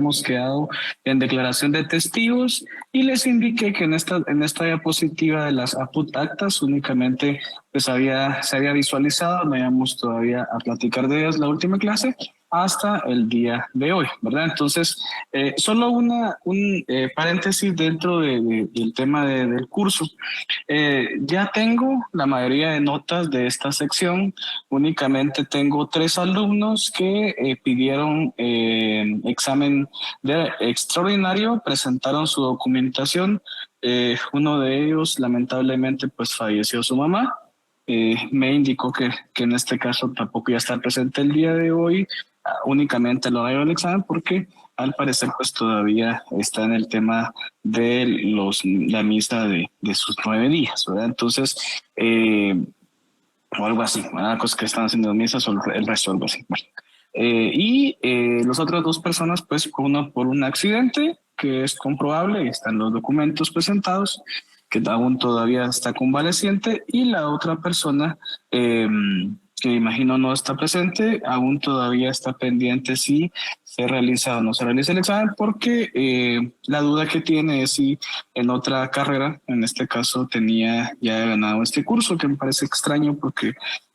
hemos quedado en declaración de testigos y les indiqué que en esta diapositiva de las actas únicamente pues se había visualizado, no íbamos todavía a platicar de ellas la última clase hasta el día de hoy, ¿verdad? Entonces, solo un paréntesis dentro del tema del curso. Ya tengo la mayoría de notas de esta sección. Únicamente tengo 3 alumnos que pidieron examen de extraordinario, presentaron su documentación. Uno de ellos, lamentablemente, pues falleció su mamá. Me indicó que en este caso tampoco iba a estar presente el día de hoy, únicamente lo hago el examen porque al parecer pues todavía está en el tema de la misa de sus 9 días, ¿verdad? Entonces, o algo así, ¿verdad? Cosas que están haciendo misas o el resto, algo así. Bueno. Los otras 2 personas, pues uno por un accidente que es comprobable, están los documentos presentados, que aún todavía está convaleciente, y la otra persona, que imagino no está presente, aún todavía está pendiente si se realiza o no se realiza el examen, porque la duda que tiene es si en otra carrera, en este caso, tenía ya ganado este curso, que me parece extraño porque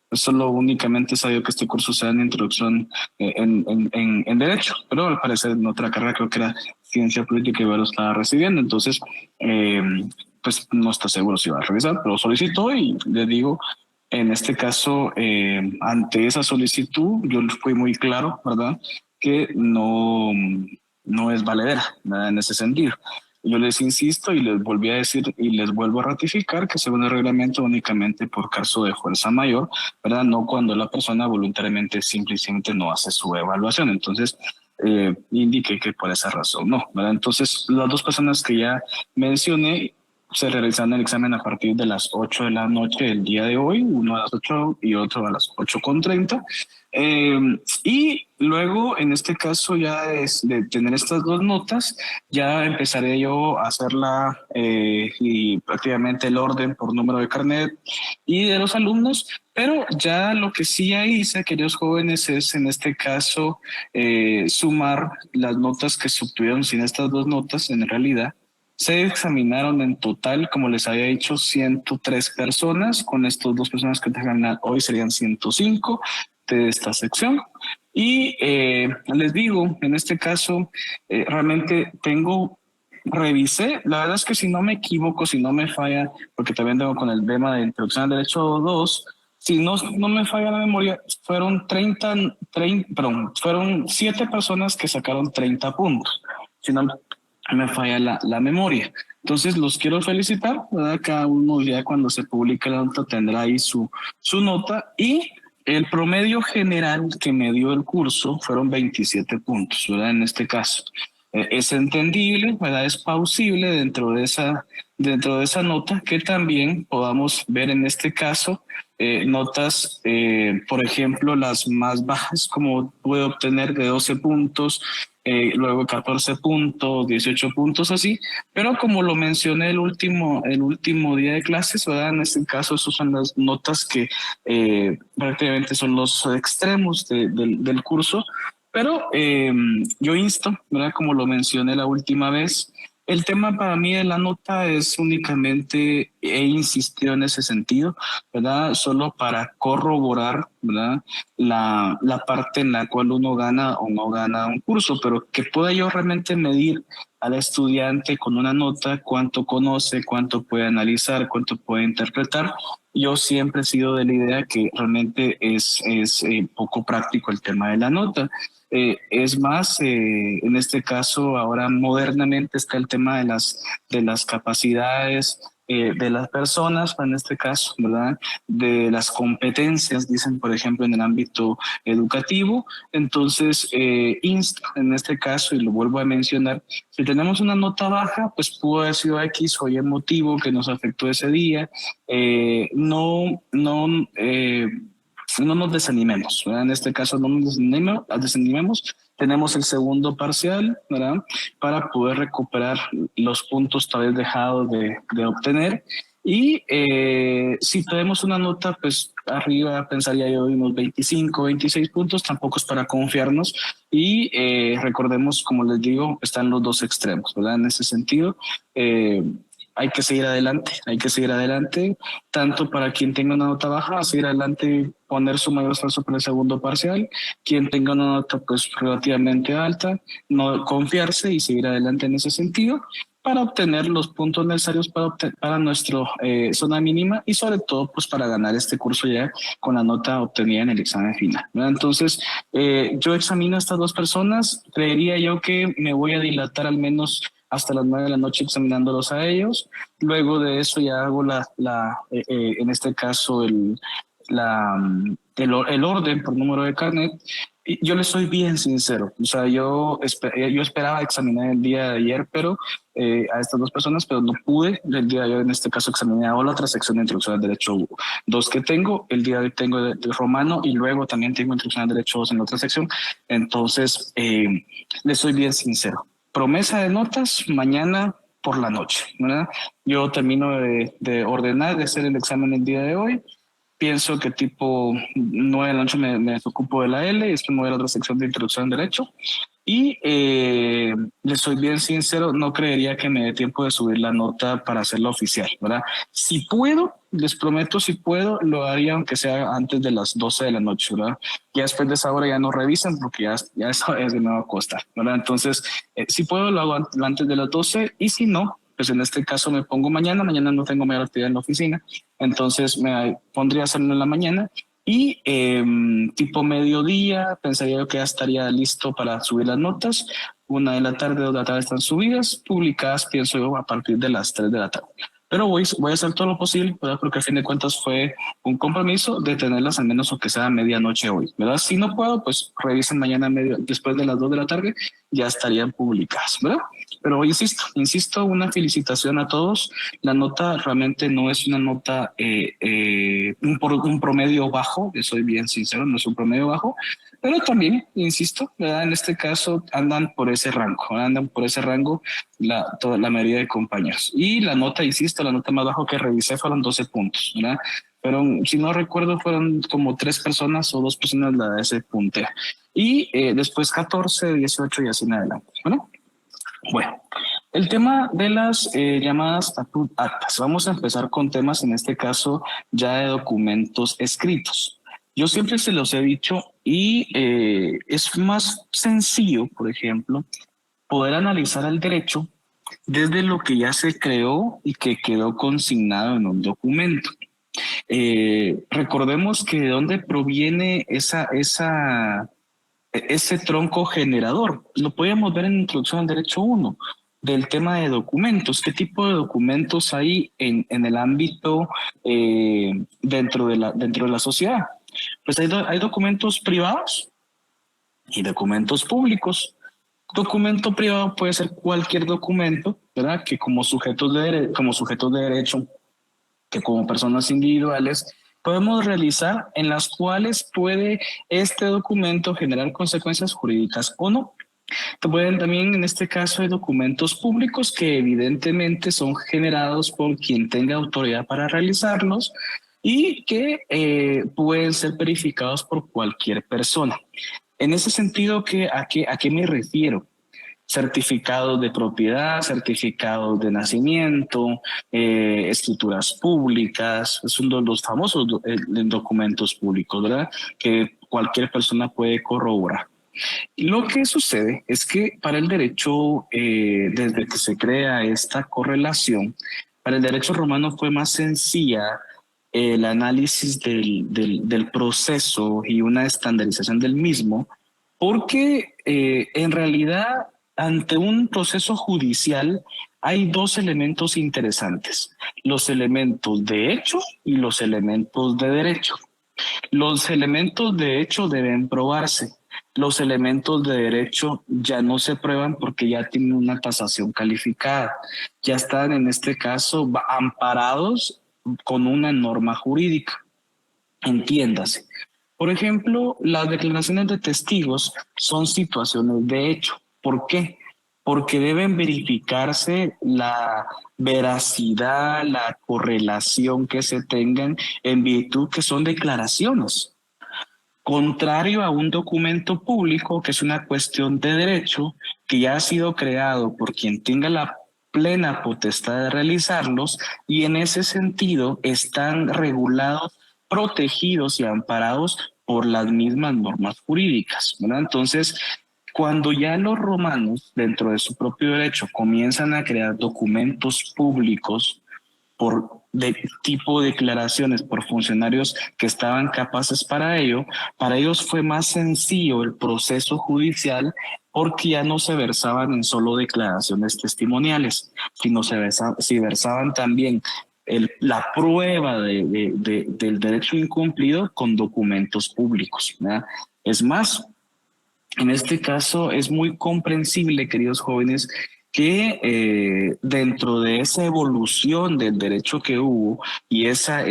pues, solo únicamente he sabido que este curso sea en introducción en Derecho, pero al parecer en otra carrera creo que era Ciencia Política y lo estaba recibiendo, entonces eh, pues no está seguro si va a revisar, pero solicitó y le digo, en este caso, ante esa solicitud, yo fui muy claro, ¿verdad? Que no es valedera, ¿verdad? En ese sentido. Yo les insisto y les volví a decir y les vuelvo a ratificar que según el reglamento únicamente por caso de fuerza mayor, ¿verdad? No cuando la persona voluntariamente simplemente no hace su evaluación. Entonces, indiqué que por esa razón no, ¿verdad? Entonces, las 2 personas que ya mencioné se realizan el examen a partir de las 8 de la noche del día de hoy, uno a las 8 y otro a las 8:30. Y luego, en este caso, ya es de tener estas 2 notas, ya empezaré yo a hacerla y prácticamente el orden por número de carnet y de los alumnos. Pero ya lo que sí ya hice, queridos jóvenes, es en este caso sumar las notas que se obtuvieron sin estas 2 notas en realidad. Se examinaron en total, como les había dicho, 103 personas. Con estas 2 personas que te examinan hoy serían 105 de esta sección. Y les digo, en este caso, realmente revisé, la verdad es que si no me equivoco, si no me falla, porque también tengo con el tema de Introducción al Derecho 2, si no me falla la memoria, fueron 7 personas que sacaron 30 puntos. Si no me falla la memoria. Entonces los quiero felicitar, ¿verdad? Cada uno ya cuando se publique la nota tendrá ahí su nota, y el promedio general que me dio el curso fueron 27 puntos, ¿verdad? En este caso. Es entendible, ¿verdad? Es plausible dentro de esa nota que también podamos ver en este caso notas, por ejemplo, las más bajas, como puede obtener de 12 puntos, luego 14 puntos, 18 puntos así, pero como lo mencioné el último día de clases, ¿verdad? En este caso, esas son las notas que prácticamente son los extremos del curso, pero yo insto, ¿verdad? Como lo mencioné la última vez, el tema para mí de la nota es únicamente, he insistido en ese sentido, ¿verdad? Solo para corroborar, ¿verdad? La parte en la cual uno gana o no gana un curso, pero que pueda yo realmente medir al estudiante con una nota cuánto conoce, cuánto puede analizar, cuánto puede interpretar. Yo siempre he sido de la idea que realmente es poco práctico el tema de la nota. Es más, en este caso, ahora modernamente está el tema de las capacidades de las personas, en este caso, ¿verdad? De las competencias, dicen, por ejemplo, en el ámbito educativo. Entonces, insto en este caso, y lo vuelvo a mencionar, si tenemos una nota baja, pues pudo haber sido X o Y motivo que nos afectó ese día. No nos desanimemos, ¿verdad? En este caso no nos desanimemos. Tenemos el segundo parcial, ¿verdad? Para poder recuperar los puntos tal vez dejados de obtener. Y si tenemos una nota, pues arriba pensaría yo unos 25, 26 puntos, tampoco es para confiarnos. Y recordemos, como les digo, están los dos extremos, ¿verdad? En ese sentido, eh, hay que seguir adelante, tanto para quien tenga una nota baja, seguir adelante, poner su mayor esfuerzo para el segundo parcial, quien tenga una nota pues relativamente alta, no confiarse y seguir adelante en ese sentido para obtener los puntos necesarios para nuestra zona mínima y sobre todo pues para ganar este curso ya con la nota obtenida en el examen final, ¿verdad? Entonces, yo examino a estas dos personas, creería yo que me voy a dilatar al menos hasta las 9 de la noche examinándolos a ellos. Luego de eso ya hago en este caso, el orden por número de carnet. Y yo les soy bien sincero, o sea, yo esperaba examinar el día de ayer, pero a estas dos personas, pero no pude. El día de hoy, en este caso, examiné a la otra sección de introducción al derecho 2 que tengo. El día de hoy tengo de romano y luego también tengo introducción al derecho 2 en la otra sección. Entonces, les soy bien sincero. Promesa de notas mañana por la noche, ¿verdad? Yo termino de ordenar, de hacer el examen el día de hoy. Pienso que tipo 9 de la noche me ocupo de la L y después me voy a la otra sección de introducción al derecho. Y les soy bien sincero, no creería que me dé tiempo de subir la nota para hacerla oficial, ¿verdad? Si puedo, les prometo, si puedo, lo haría aunque sea antes de las 12 de la noche, ¿verdad? Ya después de esa hora ya no revisan porque ya eso es de nuevo costa, ¿verdad? Entonces, si puedo, lo hago antes de las 12 y si no, pues en este caso me pongo mañana no tengo mayor actividad en la oficina, entonces me pondría a hacerlo en la mañana y tipo mediodía pensaría yo que ya estaría listo para subir las notas. 1 de la tarde, 2 de la tarde están subidas, publicadas, pienso yo, a partir de las 3 de la tarde. Pero voy a hacer todo lo posible, ¿verdad? Porque a fin de cuentas fue un compromiso de tenerlas al menos aunque sea a medianoche hoy, ¿verdad? Si no puedo, pues revisen mañana después de las 2 de la tarde, ya estarían publicadas, ¿verdad? Pero insisto, una felicitación a todos. La nota realmente no es una nota, un promedio bajo, soy bien sincero, no es un promedio bajo, pero también, insisto, ¿verdad? En este caso andan por ese rango, toda la mayoría de compañeros. Y la nota, insisto, la nota más baja que revisé fueron 12 puntos, ¿verdad? Pero si no recuerdo, fueron como 3 personas o 2 personas la de ese punteo. Y después 14, 18 y así en adelante, ¿no? Bueno, el tema de las llamadas actas. Vamos a empezar con temas, en este caso, ya de documentos escritos. Yo siempre se los he dicho y es más sencillo, por ejemplo, poder analizar el derecho desde lo que ya se creó y que quedó consignado en un documento. Recordemos que de dónde proviene ese tronco generador. Lo podemos ver en Introducción al Derecho 1, del tema de documentos. ¿Qué tipo de documentos hay en el ámbito dentro de la sociedad? Pues hay documentos privados y documentos públicos. Documento privado puede ser cualquier documento, ¿verdad? Que como sujetos de derecho, que como personas individuales podemos realizar, en las cuales puede este documento generar consecuencias jurídicas o no. También en este caso hay documentos públicos que evidentemente son generados por quien tenga autoridad para realizarlos y que pueden ser verificados por cualquier persona. En ese sentido, ¿a qué me refiero? Certificados de propiedad, certificados de nacimiento, escrituras públicas, son los famosos documentos públicos, ¿verdad? Que cualquier persona puede corroborar. Lo que sucede es que para el derecho, desde que se crea esta correlación, para el derecho romano fue más sencilla el análisis del proceso y una estandarización del mismo, porque en realidad ante un proceso judicial hay dos elementos interesantes, los elementos de hecho y los elementos de derecho. Los elementos de hecho deben probarse. Los elementos de derecho ya no se prueban porque ya tienen una tasación calificada. Ya están en este caso amparados con una norma jurídica. Entiéndase. Por ejemplo, las declaraciones de testigos son situaciones de hecho. ¿Por qué? porque deben verificarse la veracidad, la correlación que se tengan en virtud que son declaraciones. Contrario a un documento público, que es una cuestión de derecho, que ya ha sido creado por quien tenga la plena potestad de realizarlos y en ese sentido están regulados, protegidos y amparados por las mismas normas jurídicas, ¿verdad? Entonces, cuando ya los romanos, dentro de su propio derecho, comienzan a crear documentos públicos por de tipo de declaraciones por funcionarios que estaban capaces para ello, para ellos fue más sencillo el proceso judicial porque ya no se versaban en solo declaraciones testimoniales, sino si versaban también la prueba del derecho incumplido con documentos públicos, ¿verdad? Es más, en este caso es muy comprensible, queridos jóvenes, que dentro de esa evolución del derecho que hubo y esa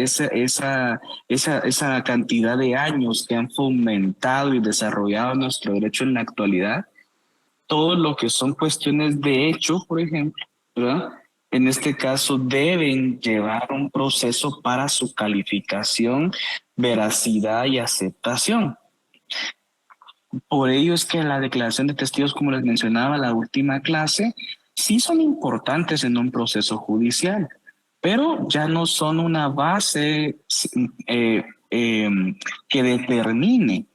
cantidad de años que han fomentado y desarrollado nuestro derecho en la actualidad, todo lo que son cuestiones de hecho, por ejemplo, ¿verdad? En este caso deben llevar un proceso para su calificación, veracidad y aceptación. Por ello es que la declaración de testigos, como les mencionaba, la última clase, sí son importantes en un proceso judicial, pero ya no son una base eh, eh, que determine,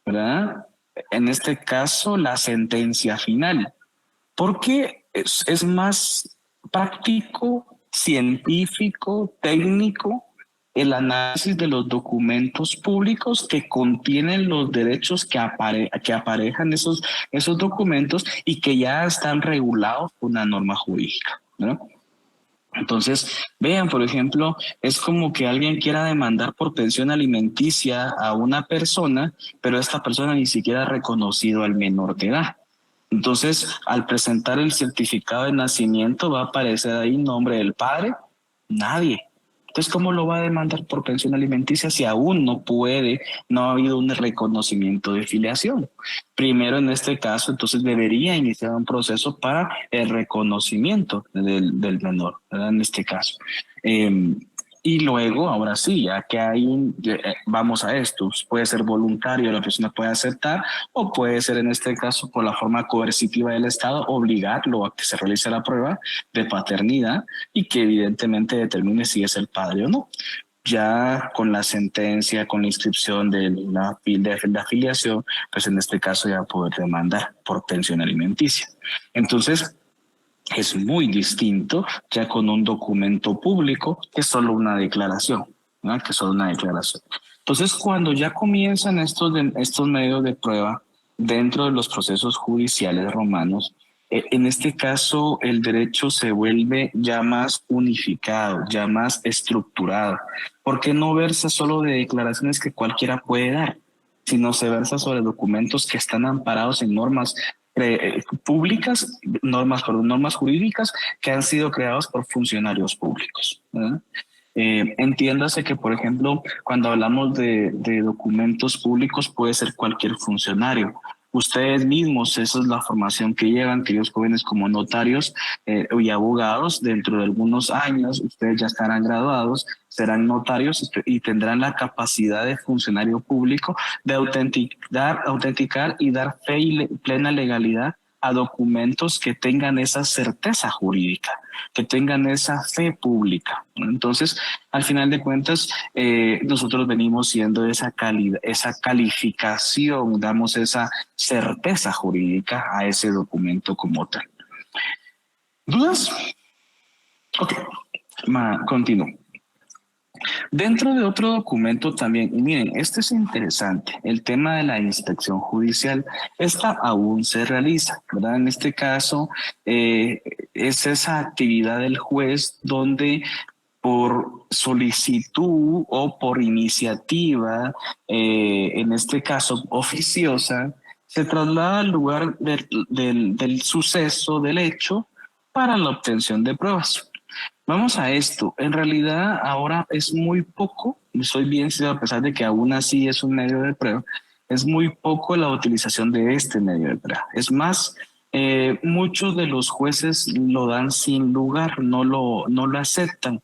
¿verdad? En este caso, la sentencia final, porque es más práctico, científico, técnico el análisis de los documentos públicos que contienen los derechos que aparejan esos documentos y que ya están regulados por una norma jurídica, ¿no? Entonces, vean, por ejemplo, es como que alguien quiera demandar por pensión alimenticia a una persona, pero esta persona ni siquiera ha reconocido al menor de edad. Entonces, al presentar el certificado de nacimiento, va a aparecer ahí nombre del padre, nadie. Entonces, ¿cómo lo va a demandar por pensión alimenticia si aún no puede, no ha habido un reconocimiento de filiación? Primero, en este caso, entonces debería iniciar un proceso para el reconocimiento del menor, ¿verdad? En este caso. Y luego, ahora sí, ya que vamos a esto, puede ser voluntario, la persona puede aceptar, o puede ser en este caso por la forma coercitiva del Estado, obligarlo a que se realice la prueba de paternidad y que evidentemente determine si es el padre o no. Ya con la sentencia, con la inscripción de la afiliación, pues en este caso ya poder demandar por pensión alimenticia. Entonces, es muy distinto ya con un documento público que solo una declaración, ¿no? Que solo una declaración. Entonces, cuando ya comienzan estos medios de prueba dentro de los procesos judiciales romanos, en este caso el derecho se vuelve ya más unificado, ya más estructurado, porque no versa solo de declaraciones que cualquiera puede dar, sino se versa sobre documentos que están amparados en normas públicas, normas jurídicas que han sido creadas por funcionarios públicos, ¿verdad? Entiéndase que, por ejemplo, cuando hablamos de documentos públicos puede ser cualquier funcionario. Ustedes mismos, esa es la formación que llevan, queridos jóvenes, como notarios y abogados. Dentro de algunos años, ustedes ya estarán graduados, serán notarios y tendrán la capacidad de funcionario público de autenticar y dar fe y plena legalidad a documentos que tengan esa certeza jurídica, que tengan esa fe pública. Entonces, al final de cuentas, nosotros venimos siendo esa calidad, esa calificación, damos esa certeza jurídica a ese documento como tal. ¿Dudas? Ok, continúo. Dentro de otro documento también, y miren, este es interesante, el tema de la inspección judicial, esta aún se realiza, ¿verdad? En este caso, es esa actividad del juez donde por solicitud o por iniciativa, en este caso oficiosa, se traslada al lugar del suceso, del hecho, para la obtención de pruebas. Vamos a esto. En realidad ahora es muy poco, soy bien sincero, a pesar de que aún así es un medio de prueba, es muy poco la utilización de este medio de prueba. Es más, muchos de los jueces lo dan sin lugar, no lo aceptan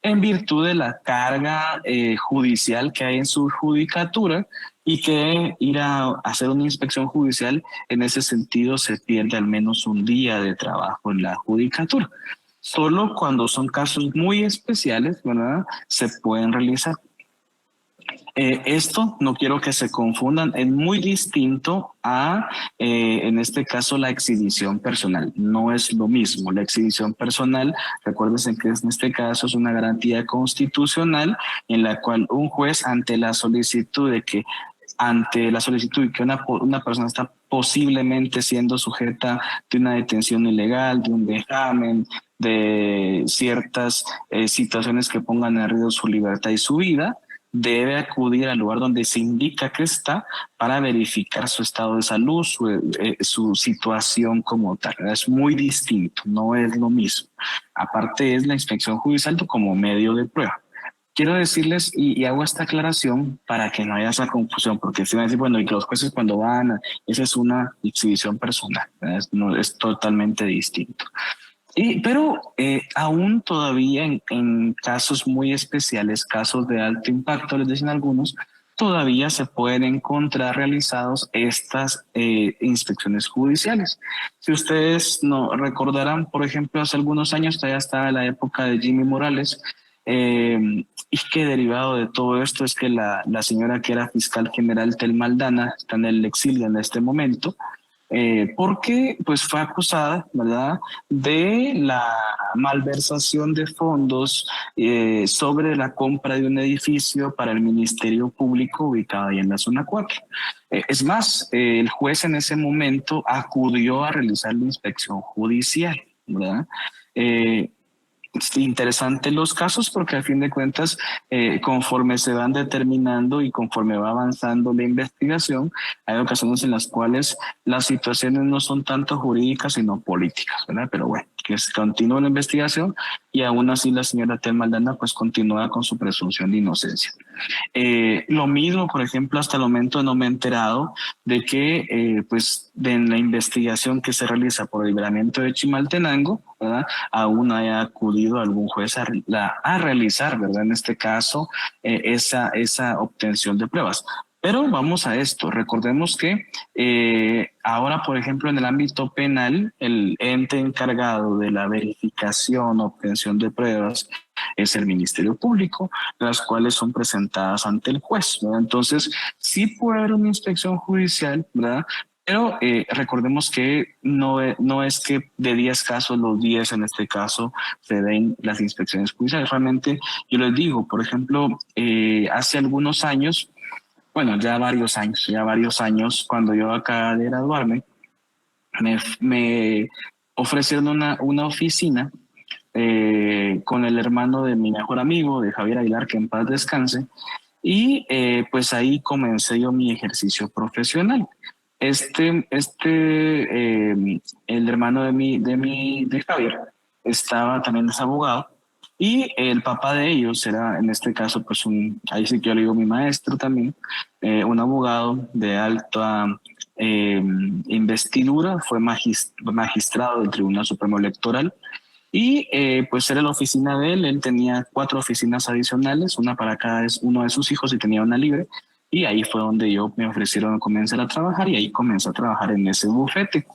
en virtud de la carga judicial que hay en su judicatura y que ir a hacer una inspección judicial en ese sentido se pierde al menos un día de trabajo en la judicatura. Solo cuando son casos muy especiales, ¿verdad? Se pueden realizar. Esto no quiero que se confundan, es muy distinto a, en este caso, la exhibición personal. No es lo mismo. La exhibición personal, recuérdense que en este caso es una garantía constitucional en la cual un juez ante la solicitud de que una persona está posiblemente siendo sujeta de una detención ilegal, de un vejamen, de ciertas situaciones que pongan en riesgo su libertad y su vida, debe acudir al lugar donde se indica que está para verificar su estado de salud, su situación como tal. Es muy distinto, no es lo mismo. Aparte es la inspección judicial como medio de prueba. Quiero decirles, y hago esta aclaración para que no haya esa confusión, porque si van a decir, bueno, y que los jueces cuando van, esa es una exhibición personal, no, es totalmente distinto. Pero aún todavía en casos muy especiales, casos de alto impacto, les dicen algunos, todavía se pueden encontrar realizados estas inspecciones judiciales. Si ustedes no recordarán, por ejemplo, hace algunos años, todavía estaba la época de Jimmy Morales, y que derivado de todo esto es que la señora que era fiscal general Tel Maldana está en el exilio en este momento, porque pues fue acusada, ¿verdad?, de la malversación de fondos sobre la compra de un edificio para el Ministerio Público ubicado ahí en la zona 4. Es más, el juez en ese momento acudió a realizar la inspección judicial, ¿verdad? Interesante los casos porque a fin de cuentas, conforme se van determinando y conforme va avanzando la investigación, hay ocasiones en las cuales las situaciones no son tanto jurídicas sino políticas, ¿verdad? Pero bueno, que continúa la investigación y aún así la señora Tel Maldana pues continúa con su presunción de inocencia. Lo mismo, por ejemplo, hasta el momento no me he enterado de que, pues, de la investigación que se realiza por el libramiento de Chimaltenango, ¿verdad?, aún haya acudido algún juez a realizar, ¿verdad?, en este caso, esa obtención de pruebas. Pero vamos a esto, recordemos que ahora, por ejemplo, en el ámbito penal, el ente encargado de la verificación, obtención de pruebas, es el Ministerio Público, las cuales son presentadas ante el juez, ¿verdad? Entonces, sí puede haber una inspección judicial, ¿verdad? Pero recordemos que no es que de 10 casos, los 10 en este caso, se den las inspecciones judiciales. Realmente, yo les digo, por ejemplo, hace algunos años, bueno, ya varios años, cuando yo acabé de graduarme, me ofrecieron una oficina con el hermano de mi mejor amigo, de Javier Aguilar, que en paz descanse, y pues ahí comencé yo mi ejercicio profesional. El hermano de Javier, estaba también es abogado, y el papá de ellos era, en este caso, pues ahí sí que yo le digo mi maestro también, un abogado de alta investidura, fue magistrado del Tribunal Supremo Electoral, y pues era la oficina de él. Él tenía 4 oficinas adicionales, una para cada uno de sus hijos y tenía una libre. Y ahí fue donde me ofrecieron comenzar a trabajar y ahí comencé a trabajar en ese bufete.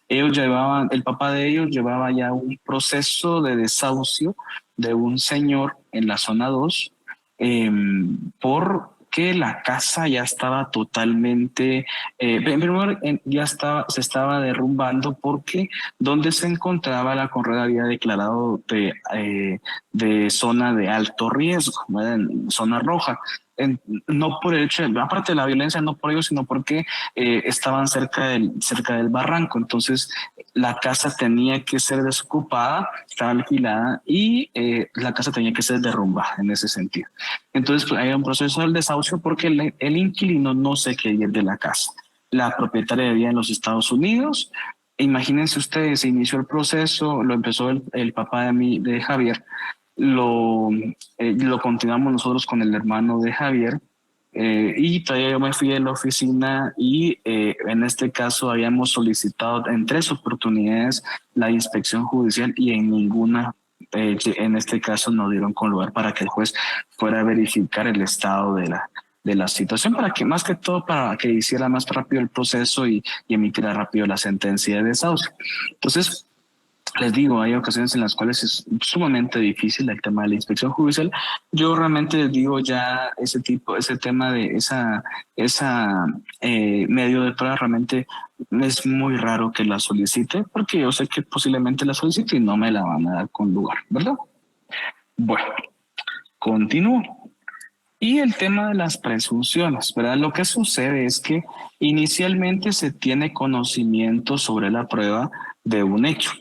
El papá de ellos llevaba ya un proceso de desahucio de un señor en la zona 2, porque la casa ya estaba totalmente, en primer lugar, se estaba derrumbando porque donde se encontraba la Conred había declarado de zona de alto riesgo, ¿verdad?, zona roja. No por el hecho, aparte de la violencia, no por ello, sino porque estaban cerca del barranco. Entonces, la casa tenía que ser desocupada, estaba alquilada y la casa tenía que ser derrumbada en ese sentido. Entonces, pues, hay un proceso del desahucio porque el inquilino no se quería ir de la casa. La propietaria vivía en los Estados Unidos. Imagínense ustedes, se inició el proceso, lo empezó el papá de Javier, lo continuamos nosotros con el hermano de Javier, Y todavía yo me fui a la oficina y en este caso habíamos solicitado en 3 oportunidades la inspección judicial y en ninguna, en este caso, nos dieron con lugar para que el juez fuera a verificar el estado de la situación, para que más que todo para que hiciera más rápido el proceso y emitiera rápido la sentencia de desahucio. Entonces, les digo, hay ocasiones en las cuales es sumamente difícil el tema de la inspección judicial. Yo realmente les digo ya ese tema de esa medio de prueba realmente es muy raro que la solicite, porque yo sé que posiblemente la solicite y no me la van a dar con lugar, ¿verdad? Bueno, continúo. Y el tema de las presunciones, ¿verdad? Lo que sucede es que inicialmente se tiene conocimiento sobre la prueba de un hecho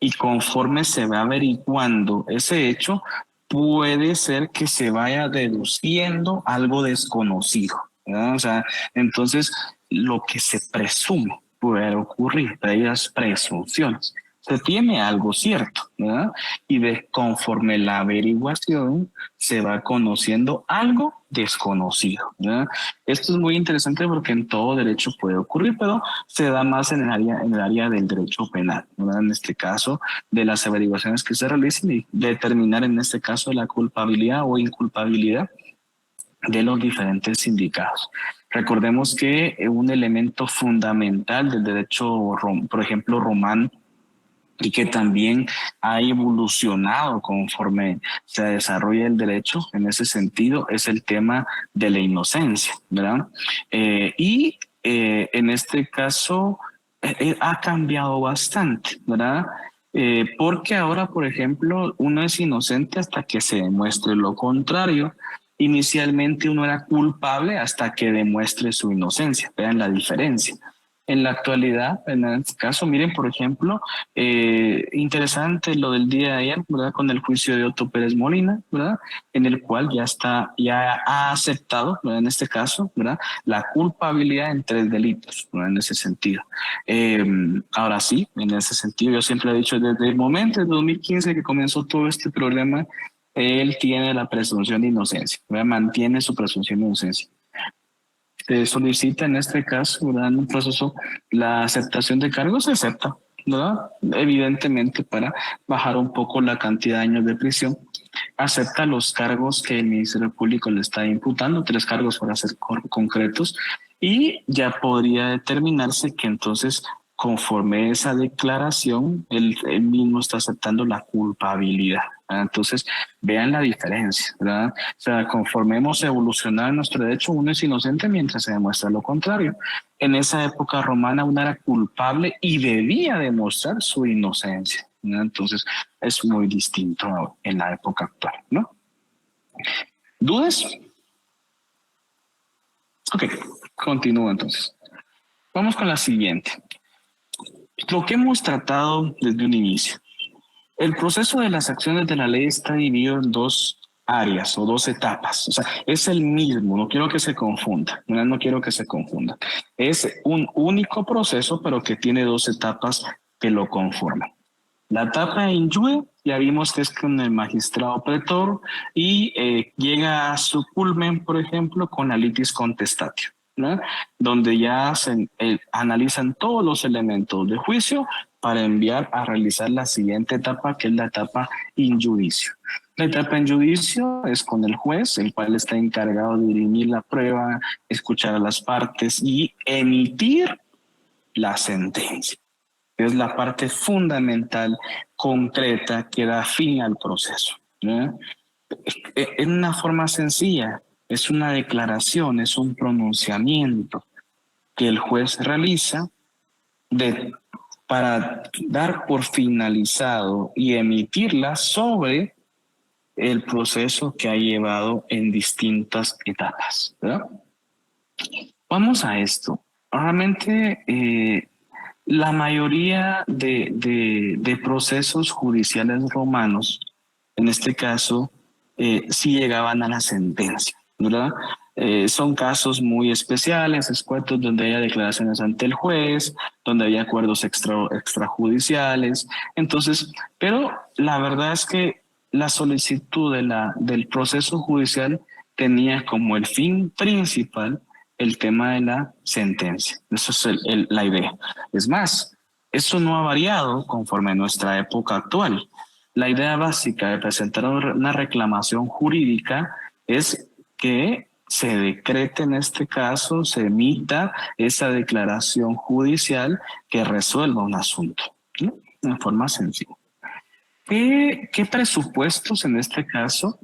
y conforme se va averiguando ese hecho, puede ser que se vaya deduciendo algo desconocido, ¿verdad? O sea, entonces lo que se presume puede ocurrir, de ellas presunciones. Se tiene algo cierto, ¿verdad? Y conforme la averiguación se va conociendo algo desconocido, ¿verdad? Esto es muy interesante porque en todo derecho puede ocurrir, pero se da más en el área del derecho penal, ¿verdad? En este caso, de las averiguaciones que se realicen y determinar en este caso la culpabilidad o inculpabilidad de los diferentes sindicados. Recordemos que un elemento fundamental del derecho, por ejemplo, romano, y que también ha evolucionado conforme se desarrolla el derecho en ese sentido, es el tema de la inocencia, ¿verdad? En este caso ha cambiado bastante, ¿verdad? Porque ahora, por ejemplo, uno es inocente hasta que se demuestre lo contrario. Inicialmente uno era culpable hasta que demuestre su inocencia. Vean la diferencia. En la actualidad, en este caso, miren, por ejemplo, interesante lo del día de ayer, ¿verdad? Con el juicio de Otto Pérez Molina, ¿verdad? En el cual ya ha aceptado, ¿verdad? En este caso, ¿verdad? La culpabilidad en 3 delitos, ¿verdad? En ese sentido. Ahora sí, en ese sentido, yo siempre he dicho desde el momento de 2015 que comenzó todo este problema, él tiene la presunción de inocencia, ¿verdad? Mantiene su presunción de inocencia. Se solicita en este caso, ¿verdad? En un proceso, la aceptación de cargos se acepta, ¿verdad? Evidentemente para bajar un poco la cantidad de años de prisión. Acepta los cargos que el Ministerio Público le está imputando, 3 cargos para ser concretos, y ya podría determinarse que entonces, conforme a esa declaración, él mismo está aceptando la culpabilidad. ¿Verdad? Entonces, vean la diferencia, ¿verdad? O sea, conforme hemos evolucionado en nuestro derecho, uno es inocente mientras se demuestra lo contrario. En esa época romana, uno era culpable y debía demostrar su inocencia, ¿no? Entonces, es muy distinto en la época actual, ¿no? ¿Dudas? Ok, continúo entonces. Vamos con la siguiente. Lo que hemos tratado desde un inicio. El proceso de las acciones de la ley está dividido en 2 áreas o 2 etapas. O sea, es el mismo, no quiero que se confunda, no quiero que se confunda. Es un único proceso, pero que tiene 2 etapas que lo conforman. La etapa de injure, ya vimos que es con el magistrado pretor y llega a su culmen, por ejemplo, con la litis contestatio, ¿no? Donde ya se analizan todos los elementos de juicio para enviar a realizar la siguiente etapa, que es la etapa in judicio. La etapa en judicio es con el juez, el cual está encargado de dirimir la prueba, escuchar a las partes y emitir la sentencia. Es la parte fundamental, concreta, que da fin al proceso, ¿no? En una forma sencilla, es una declaración, es un pronunciamiento que el juez realiza de, para dar por finalizado y emitirla sobre el proceso que ha llevado en distintas etapas, ¿verdad? Vamos a esto. Realmente la mayoría de procesos judiciales romanos, en este caso, sí llegaban a la sentencia, ¿verdad? Son casos muy especiales, escuetos, donde haya declaraciones ante el juez, donde hay acuerdos extrajudiciales. Entonces, pero la verdad es que la solicitud del proceso judicial tenía como el fin principal el tema de la sentencia. Eso es la idea. Es más, eso no ha variado conforme a nuestra época actual. La idea básica de presentar una reclamación jurídica es que se decrete, en este caso, se emita esa declaración judicial que resuelva un asunto, ¿no? En forma sencilla. ¿Qué presupuestos en este caso?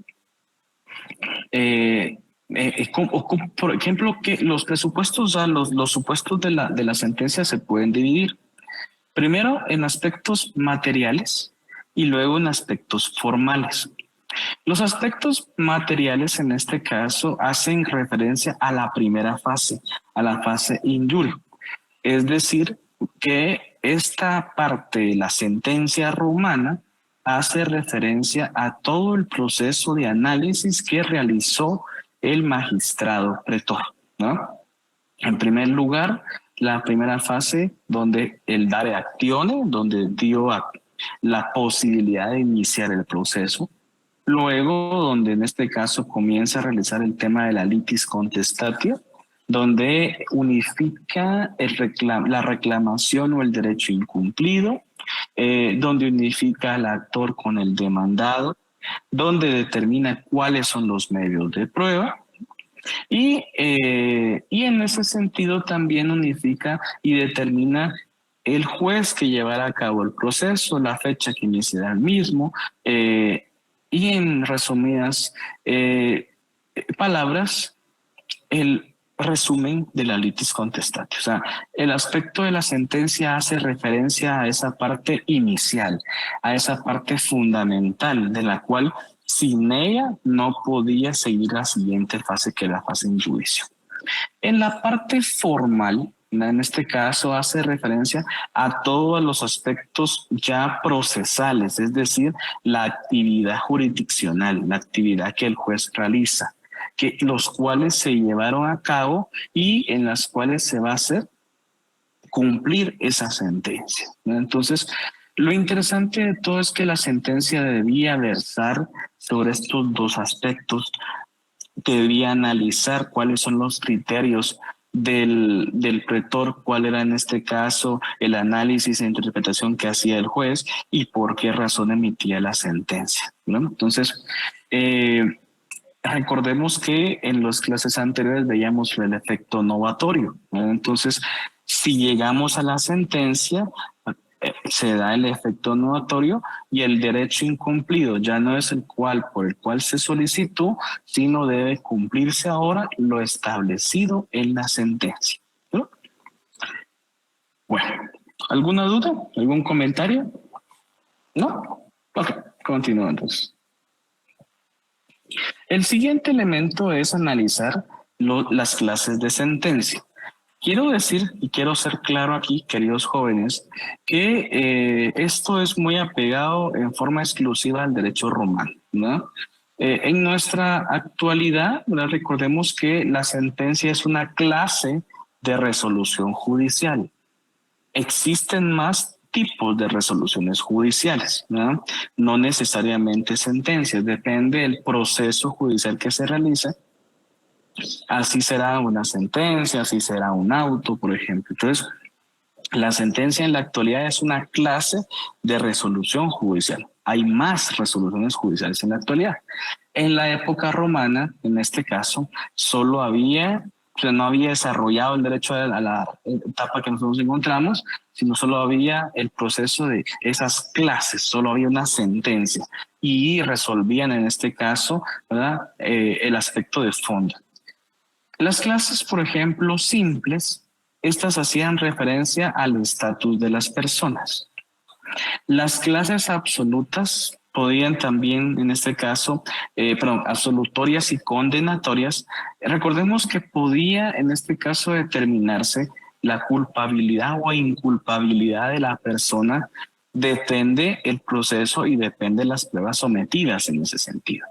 Por ejemplo, que los presupuestos, los supuestos de la sentencia se pueden dividir. Primero en aspectos materiales y luego en aspectos formales. Los aspectos materiales en este caso hacen referencia a la primera fase, a la fase injuria. Es decir, que esta parte de la sentencia romana hace referencia a todo el proceso de análisis que realizó el magistrado pretor, ¿no? En primer lugar, la primera fase donde el dare actione, donde dio la posibilidad de iniciar el proceso. Luego, donde en este caso comienza a realizar el tema de la litis contestatio, donde unifica la reclamación o el derecho incumplido, donde unifica al actor con el demandado, donde determina cuáles son los medios de prueba y en ese sentido también unifica y determina el juez que llevará a cabo el proceso, la fecha que iniciará el mismo, y en resumidas palabras, el resumen de la litis contestatatia. O sea, el aspecto de la sentencia hace referencia a esa parte inicial, a esa parte fundamental de la cual sin ella no podía seguir la siguiente fase, que es la fase en juicio. En la parte formal, en este caso hace referencia a todos los aspectos ya procesales, es decir, la actividad jurisdiccional, la actividad que el juez realiza, que los cuales se llevaron a cabo y en las cuales se va a hacer cumplir esa sentencia, ¿no? Entonces, lo interesante de todo es que la sentencia debía versar sobre estos dos aspectos, debía analizar cuáles son los criterios del pretor, cuál era en este caso el análisis e interpretación que hacía el juez y por qué razón emitía la sentencia, ¿no? Entonces, recordemos que en las clases anteriores veíamos el efecto novatorio, ¿no? Entonces, si llegamos a la sentencia, se da el efecto novatorio y el derecho incumplido ya no es el cual por el cual se solicitó, sino debe cumplirse ahora lo establecido en la sentencia, ¿no? Bueno, ¿alguna duda? ¿Algún comentario? ¿No? Ok, continúo entonces. El siguiente elemento es analizar las clases de sentencia. Quiero decir y quiero ser claro aquí, queridos jóvenes, que esto es muy apegado en forma exclusiva al derecho romano, ¿no? En nuestra actualidad, ¿verdad? Recordemos que la sentencia es una clase de resolución judicial. Existen más tipos de resoluciones judiciales, ¿no? No necesariamente sentencias, depende del proceso judicial que se realiza. Así será una sentencia, así será un auto, por ejemplo. Entonces, la sentencia en la actualidad es una clase de resolución judicial. Hay más resoluciones judiciales en la actualidad. En la época romana, en este caso, solo había, o sea, no había desarrollado el derecho a la etapa que nosotros encontramos, sino solo había el proceso de esas clases, solo había una sentencia y resolvían en este caso, ¿verdad? El aspecto de fondo. Las clases, por ejemplo, simples, estas hacían referencia al estatus de las personas. Las clases absolutas podían también, en este caso, absolutorias y condenatorias. Recordemos que podía, en este caso, determinarse la culpabilidad o inculpabilidad de la persona. Depende el proceso y depende las pruebas sometidas en ese sentido.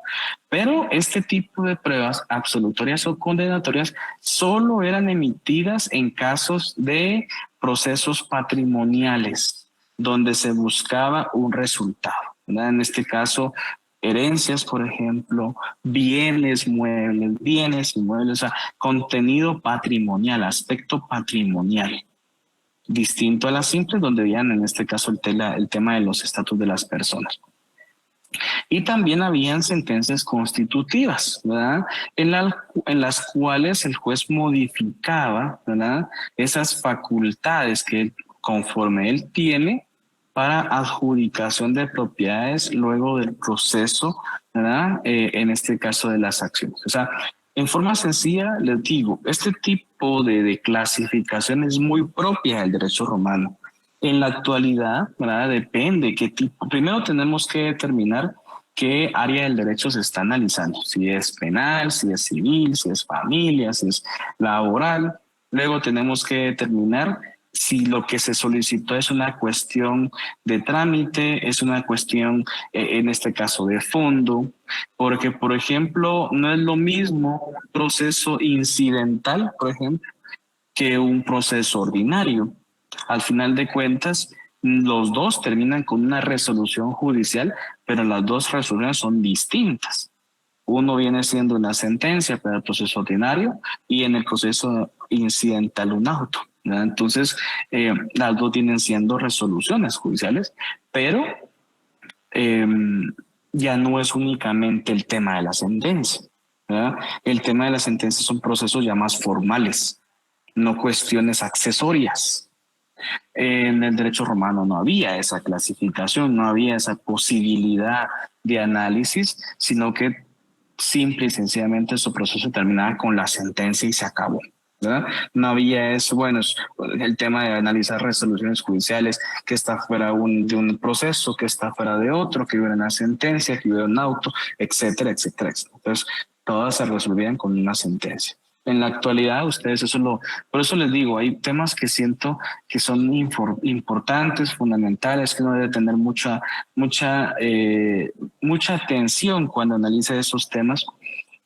Pero este tipo de pruebas absolutorias o condenatorias solo eran emitidas en casos de procesos patrimoniales, donde se buscaba un resultado, ¿verdad? En este caso, herencias, por ejemplo, bienes muebles, bienes inmuebles, o sea, contenido patrimonial, aspecto patrimonial, distinto a las simples, donde veían en este caso el tema de los estatus de las personas. Y también habían sentencias constitutivas, ¿verdad? En las cuales el juez modificaba, ¿verdad? Esas facultades que conforme él tiene para adjudicación de propiedades luego del proceso, ¿verdad? En este caso de las acciones. O sea, en forma sencilla les digo, este tipo de clasificación es muy propia del derecho romano. En la actualidad, ¿verdad? Depende qué tipo. Primero tenemos que determinar qué área del derecho se está analizando, si es penal, si es civil, si es familia, si es laboral. Luego tenemos que determinar si lo que se solicitó es una cuestión de trámite, es una cuestión, en este caso, de fondo, porque, por ejemplo, no es lo mismo un proceso incidental, por ejemplo, que un proceso ordinario. Al final de cuentas, los dos terminan con una resolución judicial, pero las dos resoluciones son distintas. Uno viene siendo una sentencia para el proceso ordinario y en el proceso incidental un auto, ¿verdad? Entonces, las dos vienen siendo resoluciones judiciales, pero eh, ya no es únicamente el tema de la sentencia, ¿verdad? El tema de la sentencia son procesos ya más formales, no cuestiones accesorias. En el derecho romano no había esa clasificación, no había esa posibilidad de análisis, sino que simple y sencillamente su proceso terminaba con la sentencia y se acabó, ¿verdad? No había eso, bueno, el tema de analizar resoluciones judiciales, que está fuera de un proceso, que está fuera de otro, que hubiera una sentencia, que hubiera un auto, etcétera, etcétera, etcétera. Entonces, todas se resolvían con una sentencia. En la actualidad, ustedes por eso les digo, hay temas que siento que son importantes, fundamentales, que uno debe tener mucha atención cuando analiza esos temas.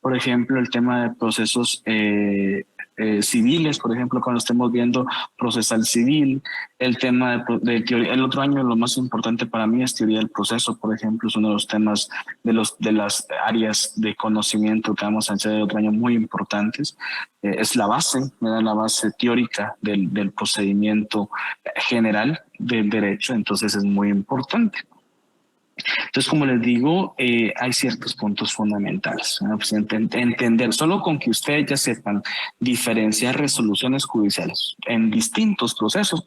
Por ejemplo, el tema de procesos civiles, por ejemplo, cuando estemos viendo procesal civil, el tema de teoría. El otro año lo más importante para mí es teoría del proceso, por ejemplo, es uno de los temas de las áreas de conocimiento que vamos a hacer el otro año muy importantes. Es la base, la base teórica del procedimiento general del derecho, entonces es muy importante. Entonces, como les digo, hay ciertos puntos fundamentales, ¿no? Pues entender, solo con que ustedes ya sepan diferenciar resoluciones judiciales en distintos procesos,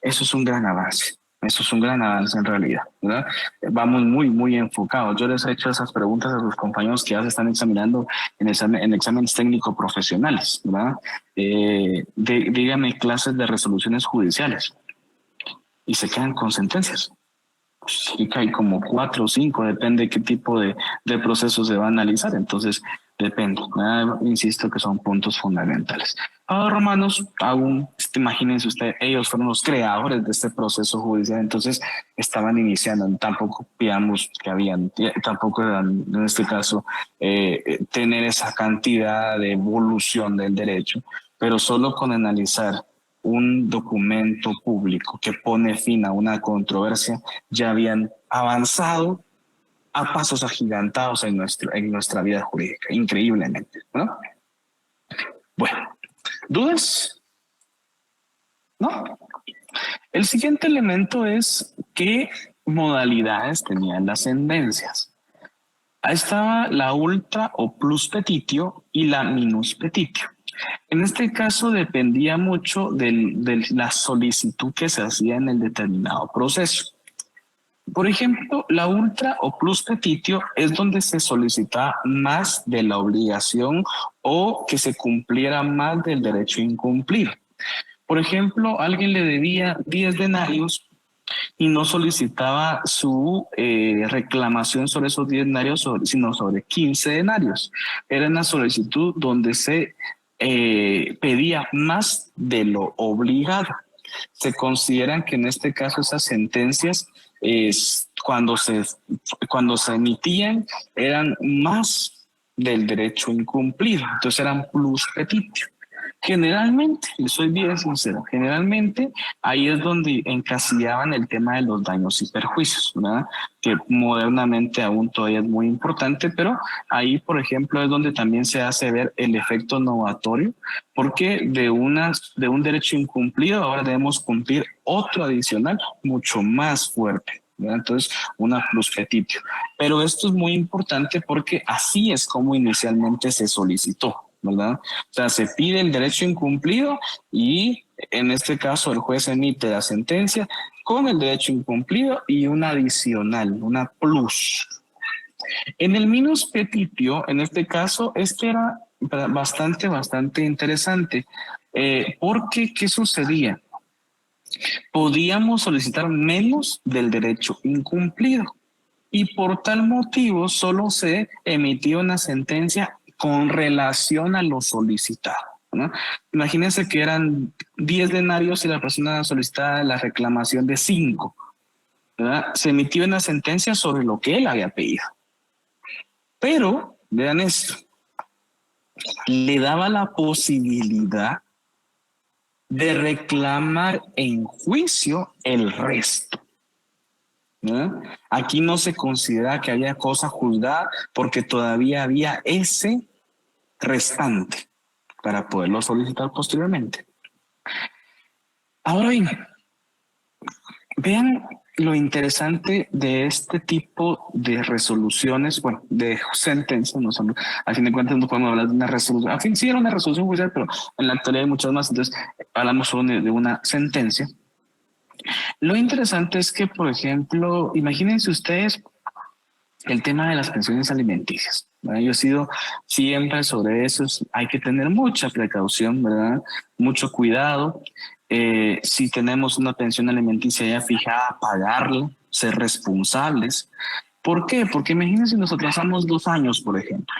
eso es un gran avance. Eso es un gran avance en realidad, ¿verdad? Vamos muy enfocados. Yo les he hecho esas preguntas a los compañeros que ya se están examinando en exámenes técnicos profesionales, ¿verdad? Díganme clases de resoluciones judiciales y se quedan con sentencias. Sí, hay como 4 o 5, depende de qué tipo de proceso se va a analizar, entonces depende. Insisto que son puntos fundamentales. Los romanos, aún, imagínense ustedes, ellos fueron los creadores de este proceso judicial, entonces estaban iniciando, tampoco pidamos que tampoco en este caso tener esa cantidad de evolución del derecho, pero solo con analizar un documento público que pone fin a una controversia, ya habían avanzado a pasos agigantados en nuestra vida jurídica, increíblemente, ¿no? Bueno, ¿dudas? ¿No? El siguiente elemento es qué modalidades tenían las sentencias. Ahí estaba la ultra o plus petitio y la minus petitio. En este caso dependía mucho de la solicitud que se hacía en el determinado proceso. Por ejemplo, la ultra o plus petitio es donde se solicita más de la obligación o que se cumpliera más del derecho a incumplir. Por ejemplo, alguien le debía 10 denarios y no solicitaba su reclamación sobre esos 10 denarios, sino sobre 15 denarios. Era una solicitud donde se pedía más de lo obligado. Se consideran que en este caso esas sentencias cuando se emitían eran más del derecho incumplido, entonces eran plus petitio. Generalmente, y soy bien sincero, generalmente ahí es donde encasillaban el tema de los daños y perjuicios, ¿verdad? Que modernamente aún todavía es muy importante, pero ahí, por ejemplo, es donde también se hace ver el efecto novatorio, porque de un derecho incumplido ahora debemos cumplir otro adicional mucho más fuerte, ¿verdad? Entonces, una plus petitio. Pero esto es muy importante porque así es como inicialmente se solicitó, ¿verdad? O sea, se pide el derecho incumplido y en este caso el juez emite la sentencia con el derecho incumplido y una adicional, una plus. En el minus petitio, en este caso, este era bastante interesante, porque ¿qué sucedía? Podíamos solicitar menos del derecho incumplido y por tal motivo solo se emitía una sentencia con relación a lo solicitado, ¿no? Imagínense que eran 10 denarios y la persona solicitaba la reclamación de 5, ¿verdad? Se emitió una sentencia sobre lo que él había pedido. Pero, vean esto, le daba la posibilidad de reclamar en juicio el resto, ¿no? Aquí no se considera que haya cosa juzgada porque todavía había ese restante para poderlo solicitar posteriormente. Ahora bien, vean lo interesante de este tipo de resoluciones, bueno, de sentencias, no son, a fin de cuentas no podemos hablar de una resolución, a fin sí era una resolución judicial, pero en la actualidad hay muchas más, entonces hablamos solo de una sentencia. Lo interesante es que, por ejemplo, imagínense ustedes el tema de las pensiones alimenticias, ¿verdad? Yo he sido siempre sobre eso, hay que tener mucha precaución, ¿verdad? Mucho cuidado. Si tenemos una pensión alimenticia ya fijada, pagarla, ser responsables. ¿Por qué? Porque imagínense, nos atrasamos 2 años, por ejemplo.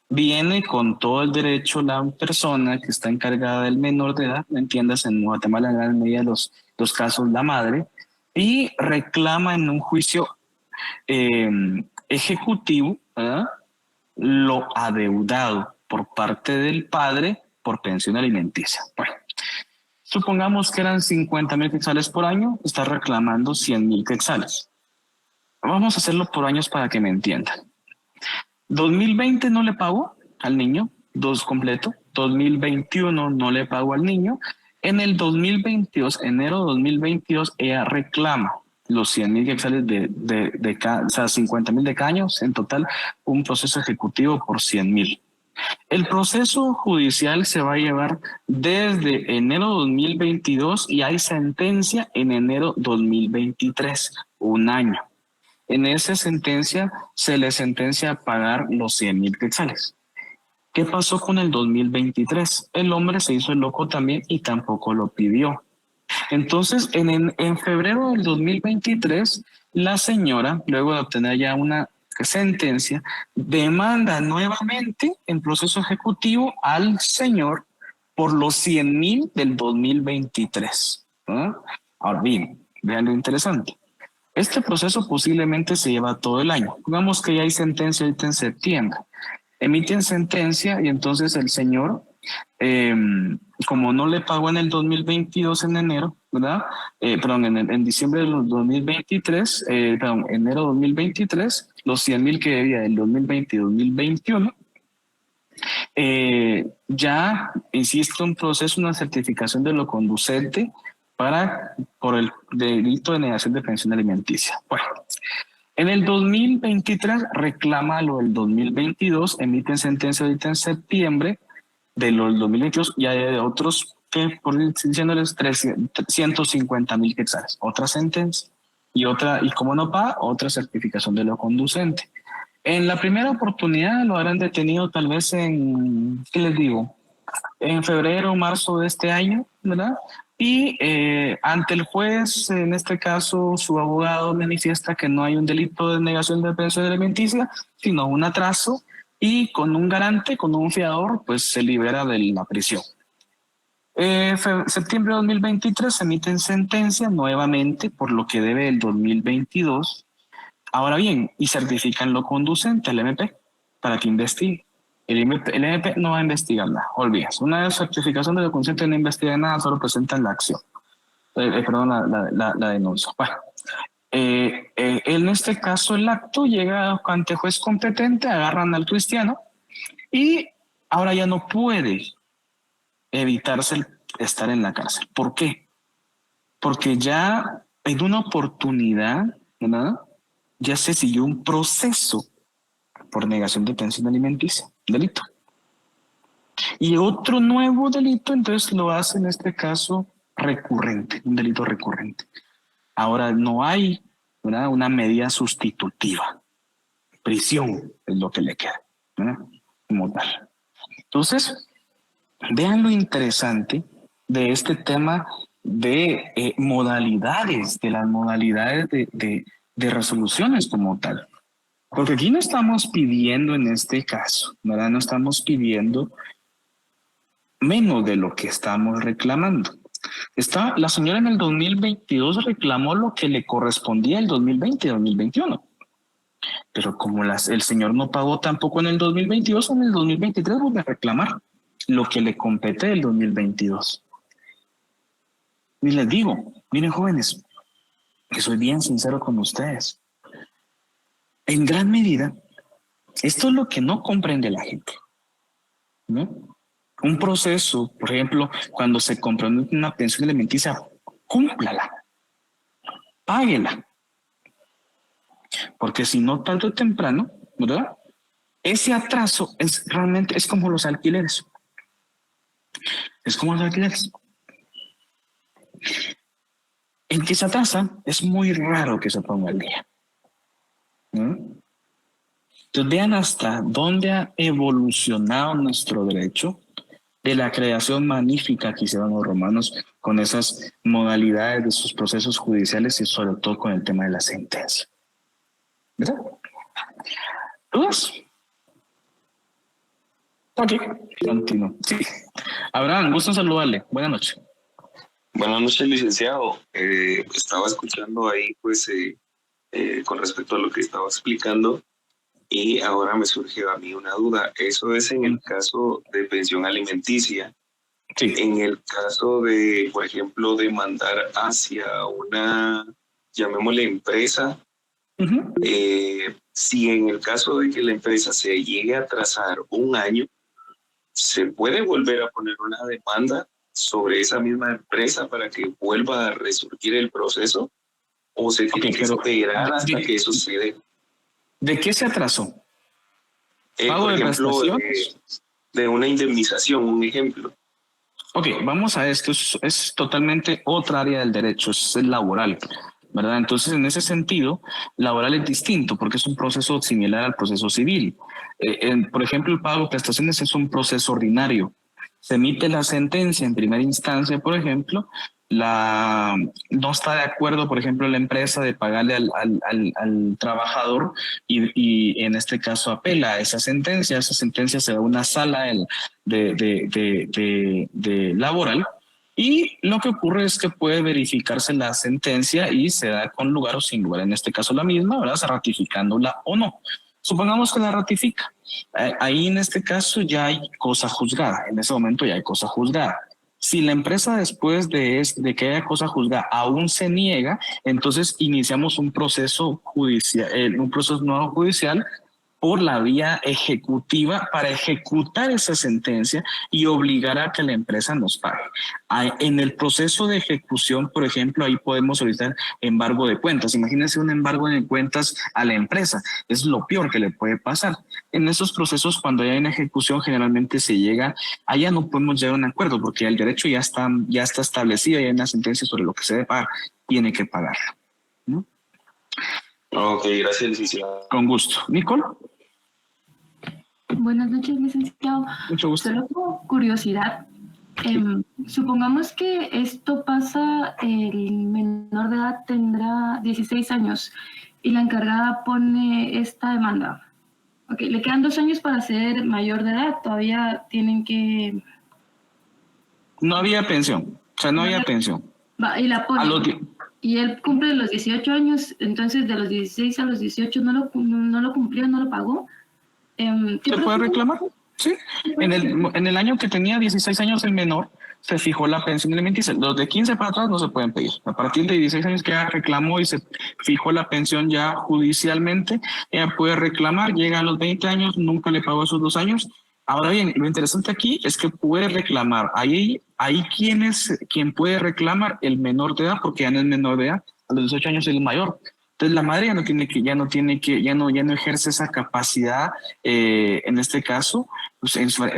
Viene con todo el derecho la persona que está encargada del menor de edad, ¿me entiendas? En Guatemala, en gran medida, los casos, la madre, y reclama en un juicio eh, ejecutivo, ¿verdad? Lo adeudado por parte del padre por pensión alimenticia. Bueno, supongamos que eran 50,000 quetzales por año, está reclamando 100,000 quetzales. Vamos a hacerlo por años para que me entiendan. 2020 no le pagó al niño, 2 completo. 2021 no le pagó al niño. En el 2022, enero de 2022, ella reclama los 100,000 quetzales o sea, 50,000 de caños, en total un proceso ejecutivo por 100,000. El proceso judicial se va a llevar desde enero 2022 y hay sentencia en enero 2023, un año. En esa sentencia se le sentencia a pagar los 100,000 quetzales. ¿Qué pasó con el 2023? El hombre se hizo el loco también y tampoco lo pidió. Entonces, en febrero del 2023, la señora, luego de obtener ya una sentencia, demanda nuevamente en proceso ejecutivo al señor por los 100,000 del 2023. ¿No? Ahora bien, vean lo interesante. Este proceso posiblemente se lleva todo el año. Digamos que ya hay sentencia ahorita en septiembre. Emiten sentencia y entonces el señor, eh, como no le pagó en el 2022 en enero, ¿verdad? Perdón, en diciembre del 2023, perdón, enero 2023, los 100,000 que debía del 2020 y 2021, ya insiste un proceso, una certificación de lo conducente por el delito de negación de pensión alimenticia. Bueno, en el 2023 reclama lo del 2022, emiten sentencia ahorita en septiembre de los 2022 y hay de otros que por diciéndoles 150,000 quetzales. Otra sentencia y como no paga, otra certificación de lo conducente. En la primera oportunidad lo habrán detenido tal vez en, ¿qué les digo? En febrero o marzo de este año, ¿verdad? Y ante el juez, en este caso, su abogado manifiesta que no hay un delito de negación de pensión alimenticia, sino un atraso, y con un garante, con un fiador, pues se libera de la prisión. Septiembre de 2023 se emiten sentencia nuevamente por lo que debe el 2022. Ahora bien, y certifican lo conducente al MP para que investigue. El MP no va a investigar nada, olvídate. Una certificación de lo consciente no investiga nada, solo presentan la acción. Perdón, la denuncia. Bueno, en este caso el acto llega ante juez competente, agarran al cristiano y ahora ya no puede evitarse estar en la cárcel. ¿Por qué? Porque ya en una oportunidad, ¿verdad? Ya se siguió un proceso por negación de pensión alimenticia, delito. Y otro nuevo delito, entonces lo hace en este caso recurrente, un delito recurrente. Ahora no hay, ¿verdad?, una medida sustitutiva. Prisión es lo que le queda, ¿verdad?, como tal. Entonces, vean lo interesante de este tema de modalidades, de las modalidades de resoluciones como tal. Porque aquí no estamos pidiendo en este caso, ¿verdad? No estamos pidiendo menos de lo que estamos reclamando. La señora en el 2022 reclamó lo que le correspondía el 2020 y 2021. Pero como el señor no pagó tampoco en el 2022, en el 2023 vuelve a reclamar lo que le compete del 2022. Y les digo, miren jóvenes, que soy bien sincero con ustedes. En gran medida, esto es lo que no comprende la gente, ¿no? Un proceso, por ejemplo, cuando se compromete una pensión alimenticia, cúmplala, páguela. Porque si no, tarde o temprano, ¿verdad?, ese atraso realmente es como los alquileres. Es como los alquileres. El que se atrasa es muy raro que se ponga al día, ¿no? Entonces vean hasta dónde ha evolucionado nuestro derecho de la creación magnífica que hicieron los romanos con esas modalidades de sus procesos judiciales y sobre todo con el tema de la sentencia. ¿Verdad? ¿Dudas? Ok, continúo. Sí. Abraham, gusto en saludarle. Buenas noches. Buenas noches, licenciado. Estaba escuchando ahí, pues, con respecto a lo que estaba explicando, y ahora me surge a mí una duda. Eso es en el caso de pensión alimenticia. Sí. En el caso de, por ejemplo, de mandar hacia una, llamémosle empresa, si en el caso de que la empresa se llegue a atrasar un año, ¿se puede volver a poner una demanda sobre esa misma empresa para que vuelva a resurgir el proceso? ¿O se tiene que esperar hasta que sucede? ¿De qué se atrasó? ¿Pago por ejemplo, de una indemnización, un ejemplo? Ok, vamos a esto. Es totalmente otra área del derecho, es el laboral, ¿verdad? Entonces, en ese sentido, laboral es distinto porque es un proceso similar al proceso civil. Por ejemplo, el pago de prestaciones es un proceso ordinario. Se emite la sentencia en primera instancia, por ejemplo, no está de acuerdo, por ejemplo, la empresa de pagarle al trabajador y en este caso apela a esa sentencia se va a una sala de laboral y lo que ocurre es que puede verificarse la sentencia y se da con lugar o sin lugar, en este caso la misma, ¿verdad?, ratificándola o no. Supongamos que la ratifica. Ahí en este caso ya hay cosa juzgada, en ese momento ya hay cosa juzgada. Si la empresa después de que haya cosa juzgada aún se niega, entonces iniciamos un proceso judicial, un proceso nuevo judicial por la vía ejecutiva para ejecutar esa sentencia y obligar a que la empresa nos pague. En el proceso de ejecución, por ejemplo, ahí podemos solicitar embargo de cuentas. Imagínense un embargo de cuentas a la empresa. Es lo peor que le puede pasar. En esos procesos, cuando hay una ejecución, generalmente se llega, allá no podemos llegar a un acuerdo porque el derecho ya está establecido y hay una sentencia sobre lo que se debe pagar. Tiene que pagarla, ¿no? Ok, gracias, licenciado. Con gusto. Nicole. Buenas noches, licenciado. Mucho gusto. Solo por curiosidad, supongamos que esto pasa, el menor de edad tendrá 16 años y la encargada pone esta demanda. Ok, le quedan 2 años para ser mayor de edad, todavía tienen que... No había pensión, o sea, no había pensión. Va, y la pone. Y él cumple los 18 años, entonces de los 16 a los 18 no lo cumplió, no lo pagó. ¿Se puede reclamar? Sí, en el año que tenía 16 años el menor, se fijó la pensión alimenticia. Los de 15 para atrás no se pueden pedir. A partir de 16 años que ella reclamó y se fijó la pensión ya judicialmente, ella puede reclamar, llega a los 20 años, nunca le pagó esos 2 años. Ahora bien, lo interesante aquí es que puede reclamar. Hay quien puede reclamar el menor de edad, porque ya no es menor de edad, a los 18 años es el mayor. Entonces la madre ya no ejerce esa capacidad, en este caso, pues,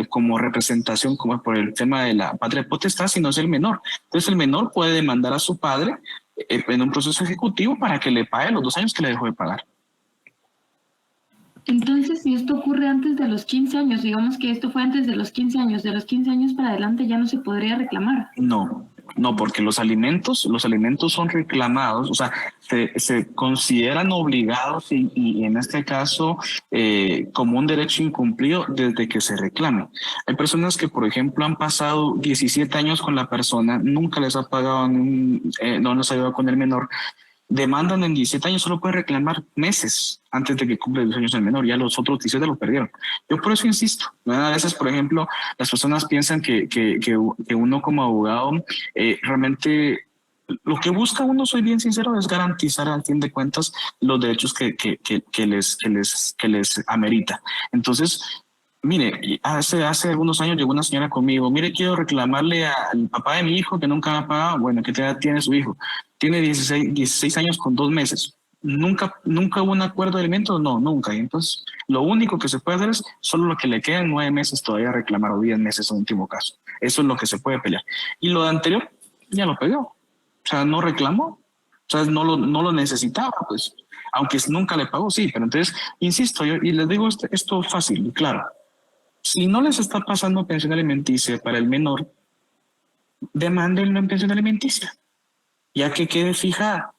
como representación, como por el tema de la patria potestad, sino es el menor. Entonces el menor puede demandar a su padre en un proceso ejecutivo para que le pague los 2 años que le dejó de pagar. Entonces, si esto ocurre antes de los 15 años, digamos que esto fue antes de los 15 años, de los 15 años para adelante ya no se podría reclamar. No, porque los alimentos son reclamados, o sea, se consideran obligados y en este caso como un derecho incumplido desde que se reclame. Hay personas que, por ejemplo, han pasado 17 años con la persona, nunca les ha pagado, no les ha ayudado con el menor, demandan en 17 años, solo pueden reclamar meses antes de que cumpla 10 años el menor, ya los otros 17 lo perdieron. Yo por eso insisto, ¿no? A veces, por ejemplo, las personas piensan que uno como abogado realmente lo que busca uno, soy bien sincero, es garantizar al fin de cuentas los derechos que les amerita. Entonces, mire, hace algunos años llegó una señora conmigo, mire, quiero reclamarle al papá de mi hijo que nunca me ha pagado. Bueno, ¿qué edad tiene su hijo? Tiene 16 años con 2 meses. ¿Nunca hubo un acuerdo de alimentos? No, nunca. Y entonces, lo único que se puede hacer es solo lo que le quedan 9 meses todavía reclamar, o 10 meses en último caso. Eso es lo que se puede pelear. Y lo de anterior, ya lo peleó. O sea, no reclamó. O sea, no lo necesitaba, pues. Aunque nunca le pagó, sí. Pero entonces, insisto, y les digo esto fácil y claro. Si no les está pasando pensión alimenticia para el menor, demándenlo en pensión alimenticia, ya que quede fijada.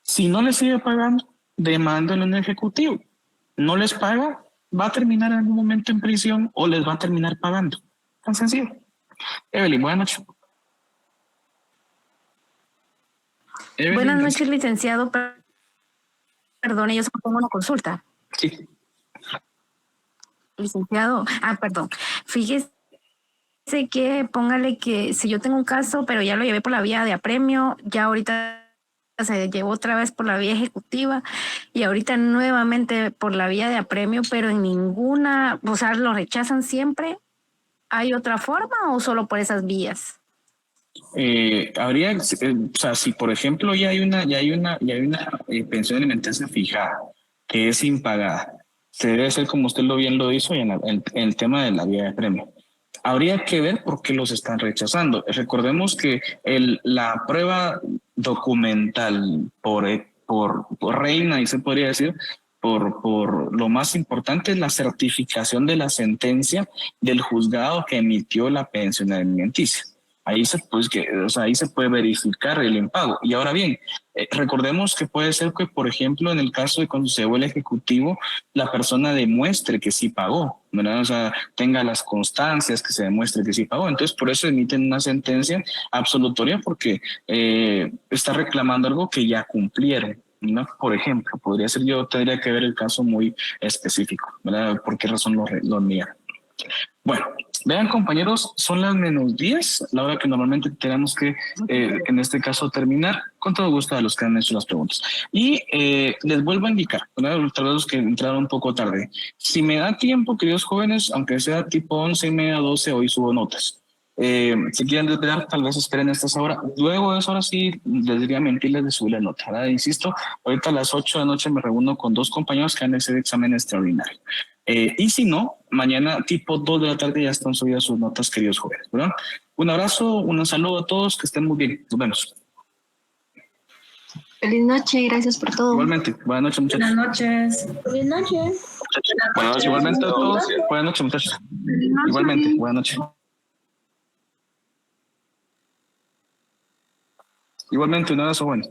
Si no les sigue pagando, demándenlo en ejecutivo. No les paga, va a terminar en algún momento en prisión o les va a terminar pagando. Tan sencillo. Evelyn, buenas noches. Buenas noches, licenciado. Perdone, yo solo pongo una consulta. Sí. Licenciado, perdón. Fíjese que póngale que si yo tengo un caso, pero ya lo llevé por la vía de apremio, ya ahorita se llevó otra vez por la vía ejecutiva y ahorita nuevamente por la vía de apremio, pero en ninguna, o sea, lo rechazan siempre. ¿Hay otra forma o solo por esas vías? Habría, o sea, si por ejemplo ya hay una pensión alimenticia fijada que es impagada, se debe hacer como usted bien lo hizo en el tema de la vía de premio. Habría que ver por qué los están rechazando. Recordemos que la prueba documental por reina, y se podría decir, por lo más importante es la certificación de la sentencia del juzgado que emitió la pensión alimenticia. Ahí se puede verificar el impago. Y ahora bien, recordemos que puede ser que, por ejemplo, en el caso de cuando se vuelve ejecutivo, la persona demuestre que sí pagó, ¿verdad? O sea, tenga las constancias que se demuestre que sí pagó. Entonces, por eso emiten una sentencia absolutoria porque está reclamando algo que ya cumplieron, ¿no? Por ejemplo, tendría que ver el caso muy específico, ¿verdad? ¿Por qué razón lo niegan? Bueno, vean compañeros, son las -10, la hora que normalmente tenemos que, en este caso, terminar. Con todo gusto a los que han hecho las preguntas. Y les vuelvo a indicar, tal vez los que entraron un poco tarde, si me da tiempo, queridos jóvenes, aunque sea tipo 11:30, 12, hoy subo notas. Si quieren desvelar, tal vez esperen estas horas. Luego de esa hora sí, les diría mentirles de subir la nota, ¿verdad? Insisto, ahorita a las 8 de la noche me reúno con 2 compañeros que han hecho el examen extraordinario. Y si no, mañana tipo 2 de la tarde ya están subidas sus notas, queridos jóvenes, ¿verdad? Un abrazo, un saludo a todos, que estén muy bien. Nos vemos. Feliz noche, gracias por todo. Igualmente, buenas noches, muchachos. Buenas noches. Feliz noche. Buenas noches, Igualmente a todos. Buenas noches, muchachos. Igualmente, buenas noches. Igualmente, un abrazo, bueno.